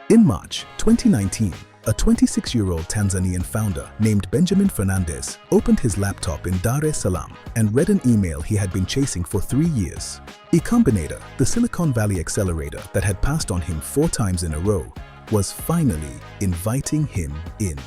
In March 2019, a 26-year-old Tanzanian founder named Benjamin Fernandez opened his laptop in Dar es Salaam and read an email he had been chasing for 3 years. Y Combinator, the Silicon Valley accelerator that had passed on him 4 times in a row, was finally inviting him in.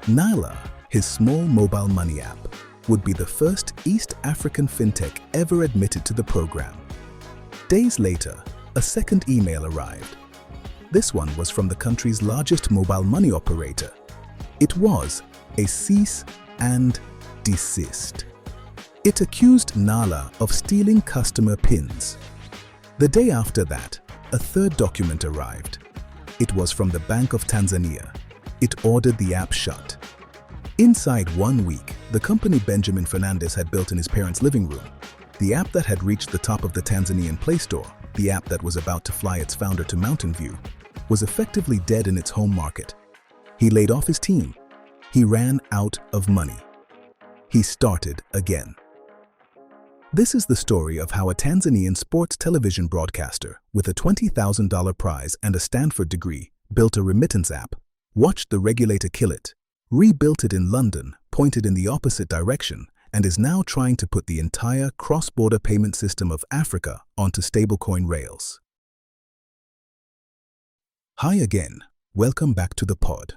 Nala, his small mobile money app, would be the first East African fintech ever admitted to the program. Days later, a second email arrived. This one was from the country's largest mobile money operator. It was a cease and desist. It accused Nala of stealing customer PINs. The day after that, a third document arrived. It was from the Bank of Tanzania. It ordered the app shut. Inside 1 week, the company Benjamin Fernandez had built in his parents' living room, the app that had reached the top of the Tanzanian Play Store, the app that was about to fly its founder to Mountain View, was effectively dead in its home market. He laid off his team. He ran out of money. He started again. This is the story of how a Tanzanian sports television broadcaster with a $20,000 prize and a Stanford degree built a remittance app, watched the regulator kill it, rebuilt it in London, pointed in the opposite direction, and is now trying to put the entire cross-border payment system of Africa onto stablecoin rails. Hi again, welcome back to the pod.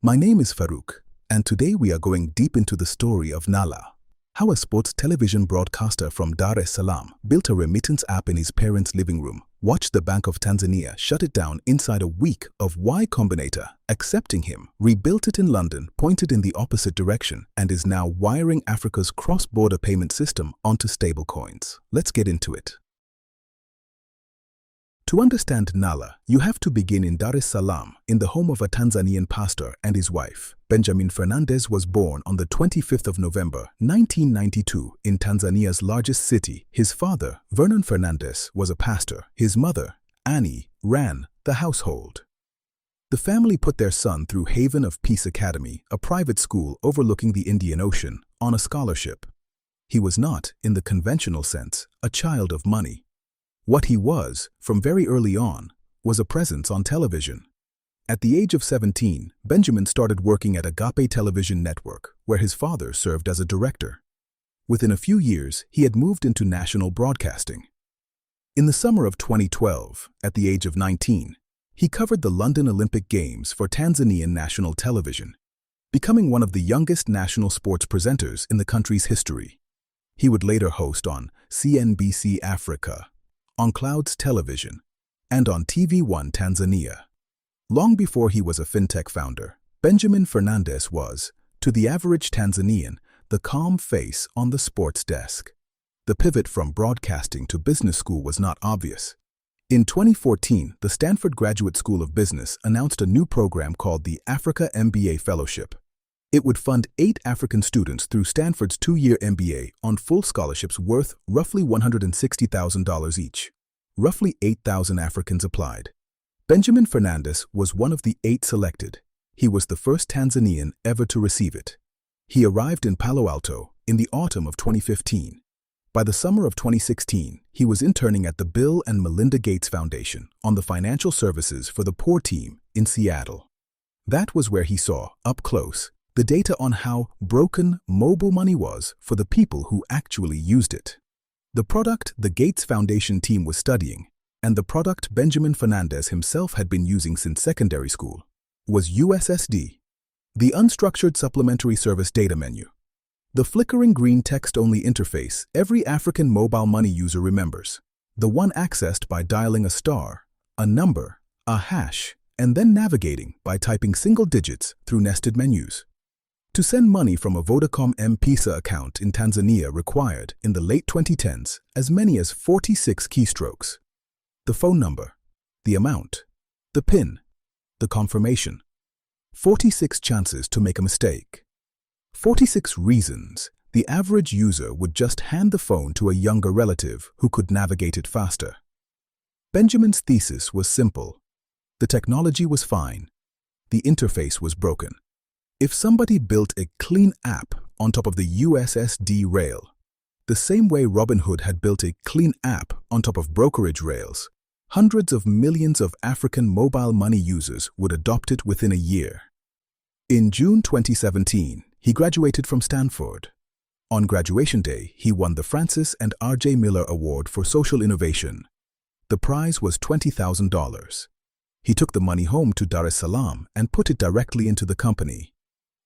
My name is Farouk, and today we are going deep into the story of Nala, how a sports television broadcaster from Dar es Salaam built a remittance app in his parents' living room, watched the Bank of Tanzania shut it down inside a week of Y Combinator accepting him, rebuilt it in London, pointed in the opposite direction, and is now wiring Africa's cross-border payment system onto stablecoins. Let's get into it. To understand Nala, you have to begin in Dar es Salaam, in the home of a Tanzanian pastor and his wife. Benjamin Fernandez was born on the 25th of November, 1992, in Tanzania's largest city. His father, Vernon Fernandez, was a pastor. His mother, Annie, ran the household. The family put their son through Haven of Peace Academy, a private school overlooking the Indian Ocean, on a scholarship. He was not, in the conventional sense, a child of money. What he was, from very early on, was a presence on television. At the age of 17, Benjamin started working at Agape Television Network, where his father served as a director. Within a few years, he had moved into national broadcasting. In the summer of 2012, at the age of 19, he covered the London Olympic Games for Tanzanian national television, becoming one of the youngest national sports presenters in the country's history. He would later host on CNBC Africa, on Clouds Television, and on TV1 Tanzania. Long before he was a fintech founder, Benjamin Fernandez was, to the average Tanzanian, the calm face on the sports desk. The pivot from broadcasting to business school was not obvious. In 2014, the Stanford Graduate School of Business announced a new program called the Africa MBA Fellowship. It would fund 8 African students through Stanford's 2-year MBA on full scholarships worth roughly $160,000 each. Roughly 8,000 Africans applied. Benjamin Fernandez was one of the 8 selected. He was the first Tanzanian ever to receive it. He arrived in Palo Alto in the autumn of 2015. By the summer of 2016, he was interning at the Bill and Melinda Gates Foundation on the Financial Services for the Poor team in Seattle. That was where he saw, up close, the data on how broken mobile money was for the people who actually used it. The product the Gates Foundation team was studying, and the product Benjamin Fernandez himself had been using since secondary school, was USSD, the Unstructured Supplementary Service Data Menu. The flickering green text-only interface every African mobile money user remembers, the one accessed by dialing a star, a number, a hash, and then navigating by typing single digits through nested menus. To send money from a Vodacom M-Pesa account in Tanzania required, in the late 2010s, as many as 46 keystrokes. The phone number, the amount, the PIN, the confirmation. 46 chances to make a mistake. 46 reasons the average user would just hand the phone to a younger relative who could navigate it faster. Benjamin's thesis was simple. The technology was fine. The interface was broken. If somebody built a clean app on top of the USSD rail, the same way Robinhood had built a clean app on top of brokerage rails, Hundreds of millions of African mobile money users would adopt it within a year. In June 2017, he graduated from Stanford. On graduation day, he won the Francis and R.J. Miller Award for Social Innovation. The prize was $20,000. He took the money home to Dar es Salaam and put it directly into the company.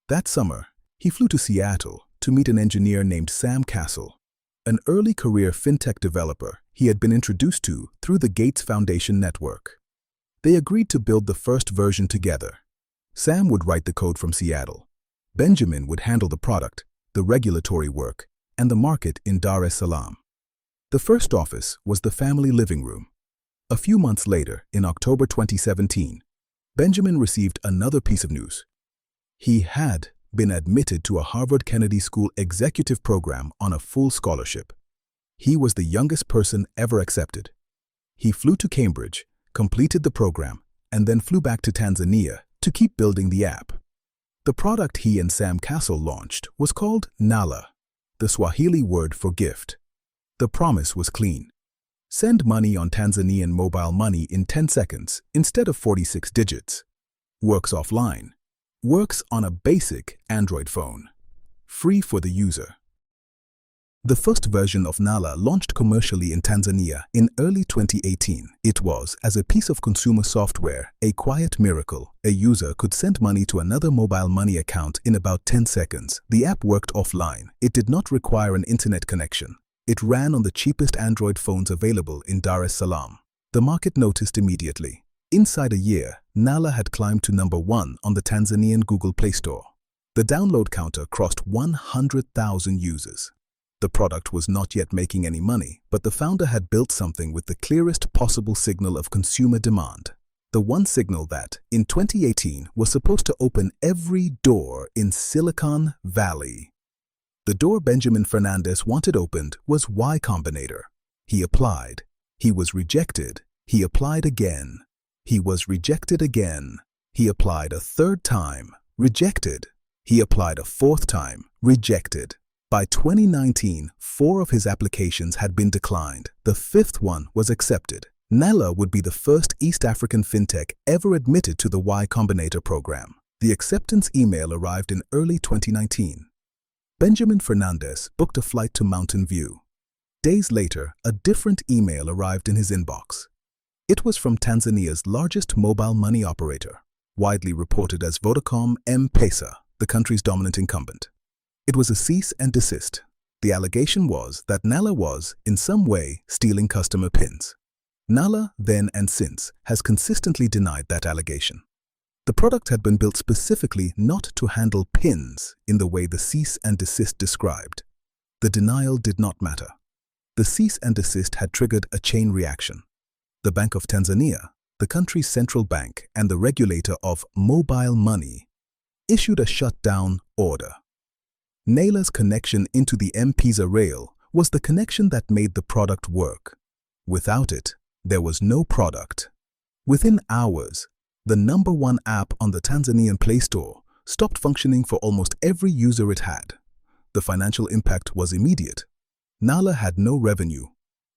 That summer, he flew to Seattle to meet an engineer named Sam Castle, an early career fintech developer he had been introduced to through the Gates Foundation network. They agreed to build the first version together. Sam would write the code from Seattle. Benjamin would handle the product, the regulatory work, and the market in Dar es Salaam. The first office was the family living room. A few months later, in October 2017, Benjamin received another piece of news. He had been admitted to a Harvard Kennedy School executive program on a full scholarship. He was the youngest person ever accepted. He flew to Cambridge, completed the program, and then flew back to Tanzania to keep building the app. The product he and Sam Castle launched was called Nala, the Swahili word for gift. The promise was clean. Send money on Tanzanian mobile money in 10 seconds instead of 46 digits. Works offline. Works on a basic Android phone. Free for the user. The first version of Nala launched commercially in Tanzania in early 2018. It was, as a piece of consumer software, a quiet miracle. A user could send money to another mobile money account in about 10 seconds. The app worked offline. It did not require an internet connection. It ran on the cheapest Android phones available in Dar es Salaam. The market noticed immediately. Inside a year, Nala had climbed to number 1 on the Tanzanian Google Play Store. The download counter crossed 100,000 users. The product was not yet making any money, but the founder had built something with the clearest possible signal of consumer demand. The one signal that, in 2018, was supposed to open every door in Silicon Valley. The door Benjamin Fernandez wanted opened was Y Combinator. He applied. He was rejected. He applied again. He was rejected again. He applied a third time. Rejected. He applied a fourth time. Rejected. By 2019, 4 of his applications had been declined. The 5th one was accepted. Nala would be the first East African fintech ever admitted to the Y Combinator program. The acceptance email arrived in early 2019. Benjamin Fernandez booked a flight to Mountain View. Days later, a different email arrived in his inbox. It was from Tanzania's largest mobile money operator, widely reported as Vodacom M-Pesa, the country's dominant incumbent. It was a cease and desist. The allegation was that Nala was, in some way, stealing customer PINs. Nala, then and since, has consistently denied that allegation. The product had been built specifically not to handle PINs in the way the cease and desist described. The denial did not matter. The cease and desist had triggered a chain reaction. The Bank of Tanzania, the country's central bank and the regulator of mobile money, issued a shutdown order. Nala's connection into the M-Pesa rail was the connection that made the product work. Without it, there was no product. Within hours, the number 1 app on the Tanzanian Play Store stopped functioning for almost every user it had. The financial impact was immediate. Nala had no revenue.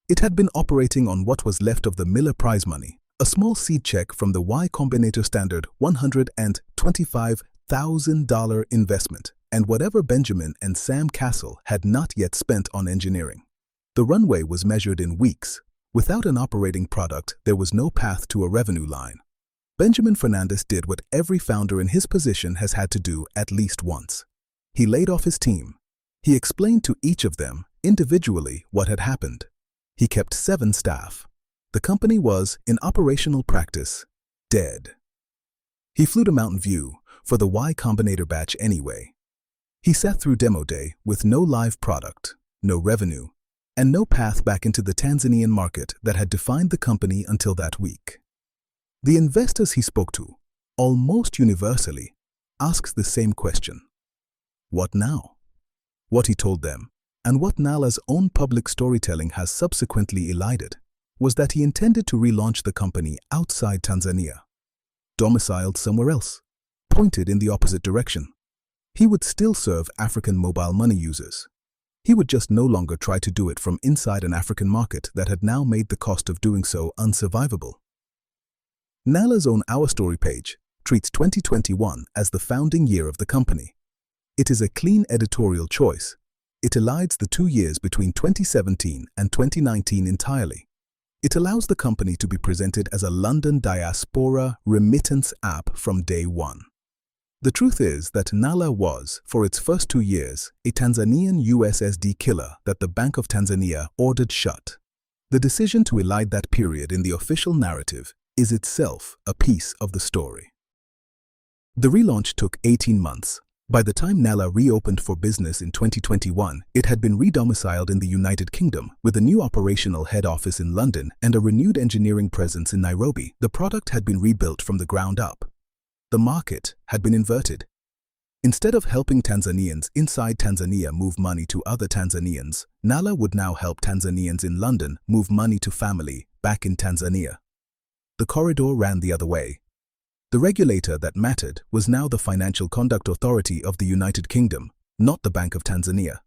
It had been operating on what was left of the Miller Prize money, a small seed check from the Y Combinator standard $125,000 investment, and whatever Benjamin and Sam Castle had not yet spent on engineering. The runway was measured in weeks. Without an operating product, there was no path to a revenue line. Benjamin Fernandez did what every founder in his position has had to do at least once. He laid off his team. He explained to each of them, individually, what had happened. He kept 7 staff. The company was, in operational practice, dead. He flew to Mountain View for the Y Combinator batch anyway. He sat through demo day with no live product, no revenue, and no path back into the Tanzanian market that had defined the company until that week. The investors he spoke to, almost universally, asked the same question. What now? What he told them, and what Nala's own public storytelling has subsequently elided, was that he intended to relaunch the company outside Tanzania, domiciled somewhere else, pointed in the opposite direction. He would still serve African mobile money users. He would just no longer try to do it from inside an African market that had now made the cost of doing so unsurvivable. Nala's own Our Story page treats 2021 as the founding year of the company. It is a clean editorial choice. It elides the 2 years between 2017 and 2019 entirely. It allows the company to be presented as a London diaspora remittance app from day one. The truth is that Nala was, for its first 2 years, a Tanzanian USSD killer that the Bank of Tanzania ordered shut. The decision to elide that period in the official narrative is itself a piece of the story. The relaunch took 18 months. By the time Nala reopened for business in 2021, it had been re-domiciled in the United Kingdom with a new operational head office in London and a renewed engineering presence in Nairobi. The product had been rebuilt from the ground up. The market had been inverted. Instead of helping Tanzanians inside Tanzania move money to other Tanzanians, Nala would now help Tanzanians in London move money to family back in Tanzania. The corridor ran the other way. The regulator that mattered was now the Financial Conduct Authority of the United Kingdom, not the Bank of Tanzania.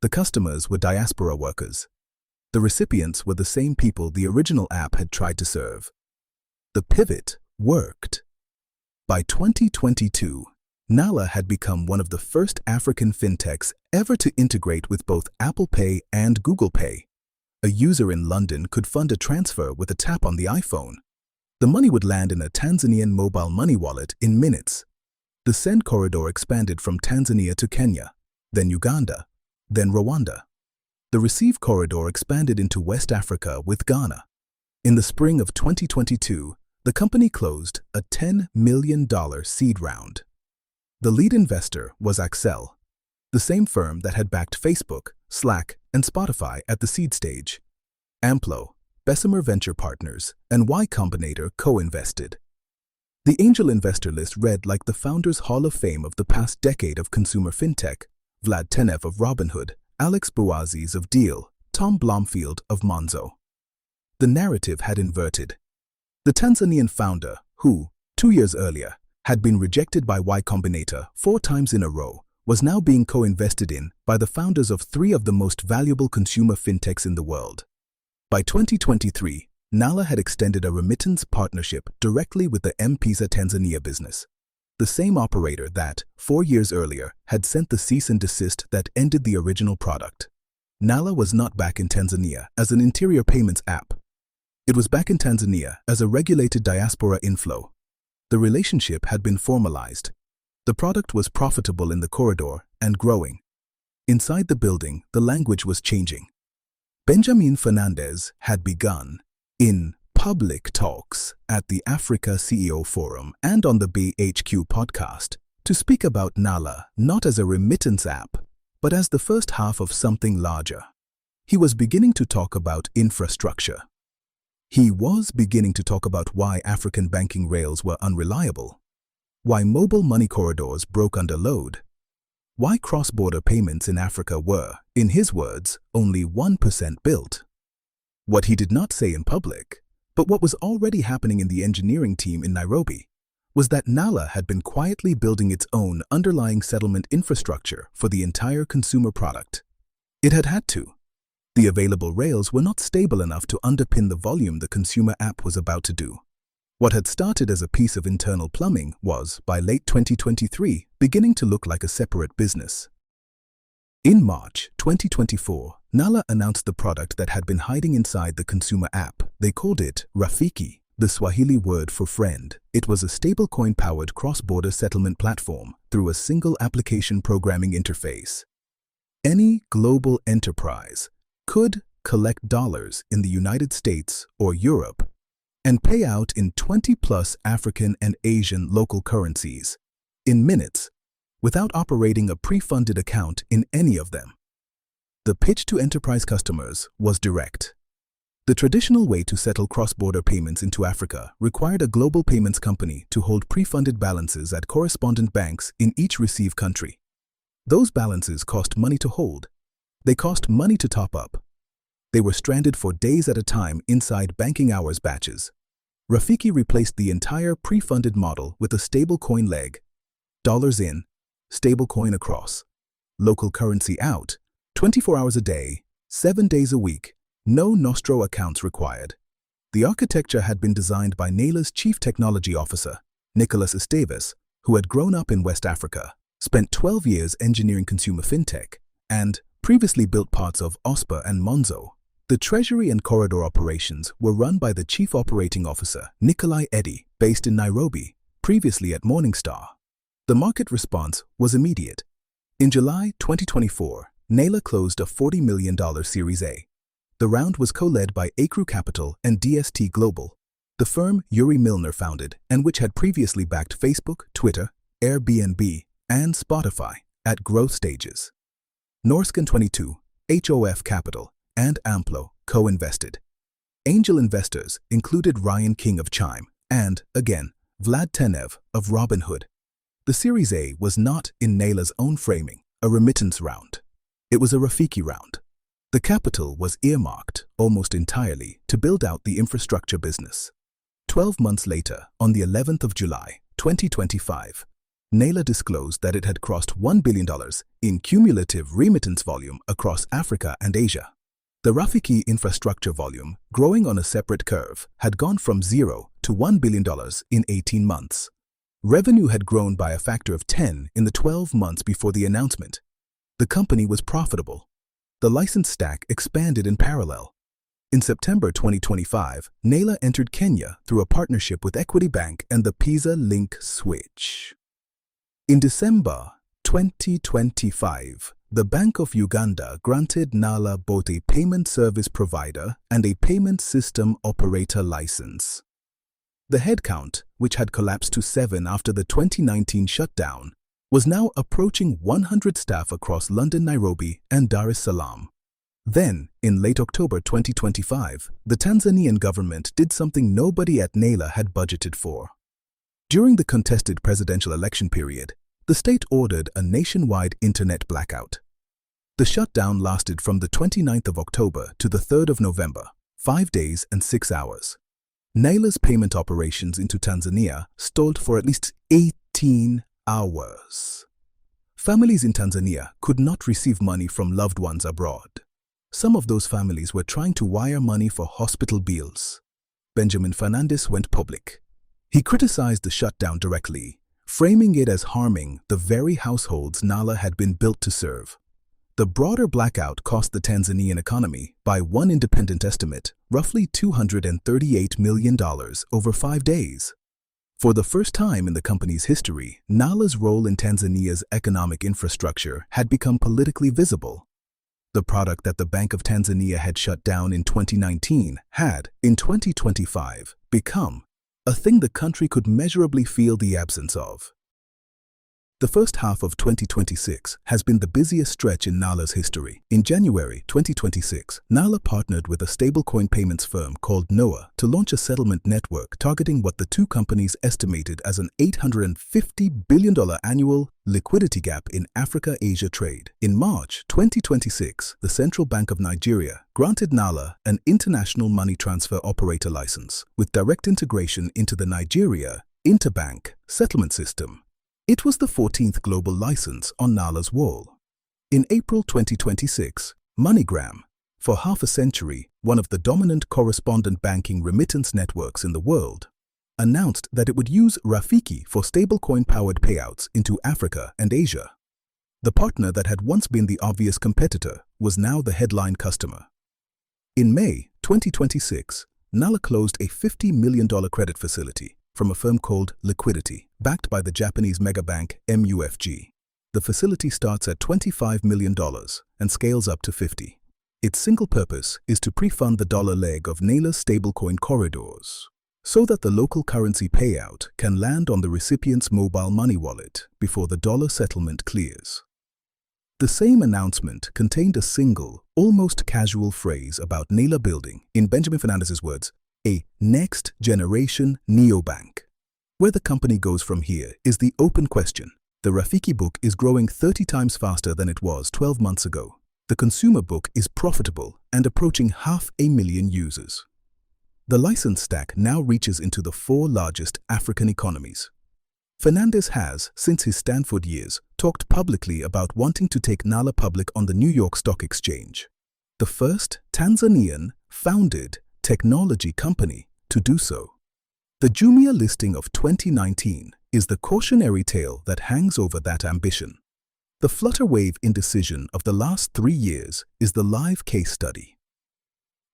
The customers were diaspora workers. The recipients were the same people the original app had tried to serve. The pivot worked. By 2022, Nala had become one of the first African fintechs ever to integrate with both Apple Pay and Google Pay. A user in London could fund a transfer with a tap on the iPhone. The money would land in a Tanzanian mobile money wallet in minutes. The send corridor expanded from Tanzania to Kenya, then Uganda, then Rwanda. The receive corridor expanded into West Africa with Ghana. In the spring of 2022, the company closed a $10 million seed round. The lead investor was Accel, the same firm that had backed Facebook, Slack, and Spotify at the seed stage. Amplo, Bessemer Venture Partners, and Y Combinator co-invested. The angel investor list read like the Founders Hall of Fame of the past decade of consumer fintech: Vlad Tenev of Robinhood, Alex Bouaziz of Deal, Tom Blomfield of Monzo. The narrative had inverted. The Tanzanian founder, who, 2 years earlier, had been rejected by Y Combinator 4 times in a row, was now being co-invested in by the founders of 3 of the most valuable consumer fintechs in the world. By 2023, Nala had extended a remittance partnership directly with the M-Pesa Tanzania business, the same operator that, 4 years earlier, had sent the cease and desist that ended the original product. Nala was not back in Tanzania as an interior payments app. It was back in Tanzania as a regulated diaspora inflow. The relationship had been formalized. The product was profitable in the corridor and growing. Inside the building, the language was changing. Benjamin Fernandez had begun, in public talks at the Africa CEO Forum and on the BHQ podcast, to speak about Nala not as a remittance app, but as the first half of something larger. He was beginning to talk about infrastructure. He was beginning to talk about why African banking rails were unreliable, why mobile money corridors broke under load, why cross-border payments in Africa were, in his words, only 1% built. What he did not say in public, but what was already happening in the engineering team in Nairobi, was that Nala had been quietly building its own underlying settlement infrastructure for the entire consumer product. It had had to. The available rails were not stable enough to underpin the volume the consumer app was about to do. What had started as a piece of internal plumbing was, by late 2023, beginning to look like a separate business. In March 2024, Nala announced the product that had been hiding inside the consumer app. They called it Rafiki, the Swahili word for friend. It was a stablecoin-powered cross-border settlement platform through a single application programming interface. Any global enterprise could collect dollars in the United States or Europe and pay out in 20+ African and Asian local currencies in minutes without operating a pre-funded account in any of them. The pitch to enterprise customers was direct. The traditional way to settle cross-border payments into Africa required a global payments company to hold pre-funded balances at correspondent banks in each receive country. Those balances cost money to hold. They cost money to top up. They were stranded for days at a time inside banking hours batches. Rafiki replaced the entire pre-funded model with a stablecoin leg. Dollars in, stablecoin across. Local currency out, 24 hours a day, 7 days a week, no Nostro accounts required. The architecture had been designed by Naila's chief technology officer, Nicholas Esteves, who had grown up in West Africa, spent 12 years engineering consumer fintech, and previously built parts of Osper and Monzo. The treasury and corridor operations were run by the chief operating officer, Nikolai Eddy, based in Nairobi, previously at Morningstar. The market response was immediate. In July 2024, Naila closed a $40 million Series A. The round was co-led by Acru Capital and DST Global, the firm Yuri Milner founded and which had previously backed Facebook, Twitter, Airbnb, and Spotify at growth stages. Norscan 22, HOF Capital, and Amplo co-invested. Angel investors included Ryan King of Chime and, again, Vlad Tenev of Robinhood. The Series A was not, in Naila's own framing, a remittance round. It was a Rafiki round. The capital was earmarked, almost entirely, to build out the infrastructure business. 12 months later, on the 11th of July, 2025, Naila disclosed that it had crossed $1 billion in cumulative remittance volume across Africa and Asia. The Rafiki infrastructure volume, growing on a separate curve, had gone from 0 to $1 billion in 18 months. Revenue had grown by a factor of 10 in the 12 months before the announcement. The company was profitable. The license stack expanded in parallel. In September 2025, Naila entered Kenya through a partnership with Equity Bank and the Pisa Link switch. In December 2025, the Bank of Uganda granted Naila both a payment service provider and a payment system operator license. The headcount, which had collapsed to 7 after the 2019 shutdown, was now approaching 100 staff across London, Nairobi, and Dar es Salaam. Then, in late October 2025, the Tanzanian government did something nobody at Naila had budgeted for. During the contested presidential election period, the state ordered a nationwide internet blackout. The shutdown lasted from the 29th of October to the 3rd of November, 5 days and 6 hours. Naila's payment operations into Tanzania stalled for at least 18 hours. Families in Tanzania could not receive money from loved ones abroad. Some of those families were trying to wire money for hospital bills. Benjamin Fernandes went public. He criticized the shutdown directly, framing it as harming the very households Naila had been built to serve. The broader blackout cost the Tanzanian economy, by one independent estimate, roughly $238 million over 5 days. For the first time in the company's history, Naila's role in Tanzania's economic infrastructure had become politically visible. The product that the Bank of Tanzania had shut down in 2019 had, in 2025, become a thing the country could measurably feel the absence of. The first half of 2026 has been the busiest stretch in Naila's history. In January 2026, Naila partnered with a stablecoin payments firm called Noah to launch a settlement network targeting what the two companies estimated as an $850 billion annual liquidity gap in Africa-Asia trade. In March 2026, the Central Bank of Nigeria granted Naila an international money transfer operator license with direct integration into the Nigeria interbank settlement system. It was the 14th global license on Naila's wall. In April 2026, MoneyGram, for half a century one of the dominant correspondent banking remittance networks in the world, announced that it would use Rafiki for stablecoin-powered payouts into Africa and Asia. The partner that had once been the obvious competitor was now the headline customer. In May 2026, Naila closed a $50 million credit facility from a firm called Liquidity, backed by the Japanese megabank MUFG. The facility starts at $25 million and scales up to $50. Its single purpose is to pre-fund the dollar leg of Naila's stablecoin corridors, so that the local currency payout can land on the recipient's mobile money wallet before the dollar settlement clears. The same announcement contained a single, almost casual phrase about Naila building, in Benjamin Fernandes's words, a next-generation neobank. Where the company goes from here is the open question. The Rafiki book is growing 30 times faster than it was 12 months ago. The consumer book is profitable and approaching 500,000 users. The license stack now reaches into the 4 largest African economies. Fernandes has, since his Stanford years, talked publicly about wanting to take Nala public on the New York Stock Exchange, the first Tanzanian founded technology company to do so. The Jumia listing of 2019 is the cautionary tale that hangs over that ambition. The flutterwave indecision of the last 3 years is the live case study.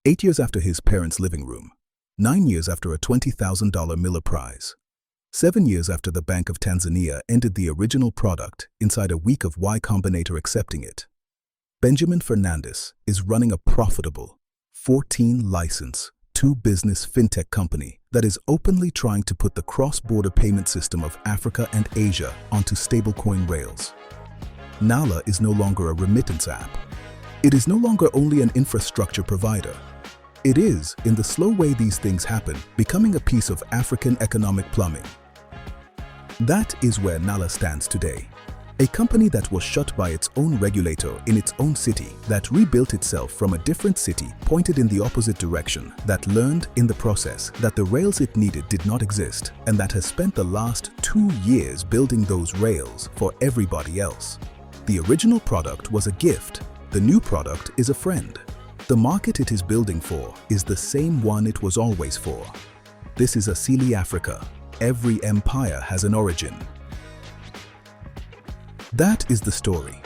8 years after his parents' living room, 9 years after a $20,000 Miller Prize, 7 years after the Bank of Tanzania ended the original product inside a week of Y Combinator accepting it, Benjamin Fernandes is running a profitable 14-license, 2-business fintech company that is openly trying to put the cross-border payment system of Africa and Asia onto stablecoin rails. Nala is no longer a remittance app. It is no longer only an infrastructure provider. It is, in the slow way these things happen, becoming a piece of African economic plumbing. That is where Nala stands today. A company that was shut by its own regulator in its own city, that rebuilt itself from a different city pointed in the opposite direction, that learned in the process that the rails it needed did not exist, and that has spent the last 2 years building those rails for everybody else. The original product was a gift. The new product is a friend. The market it is building for is the same one it was always for. This is Asili Africa. Every empire has an origin. That is the story.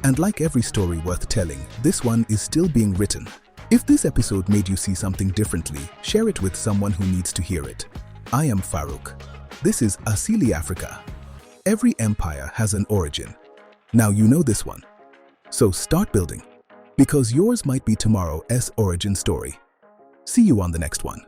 And like every story worth telling, this one is still being written. If this episode made you see something differently, share it with someone who needs to hear it. I am Farouk. This is Asili Africa. Every empire has an origin. Now you know this one. So start building, because yours might be tomorrow's origin story. See you on the next one.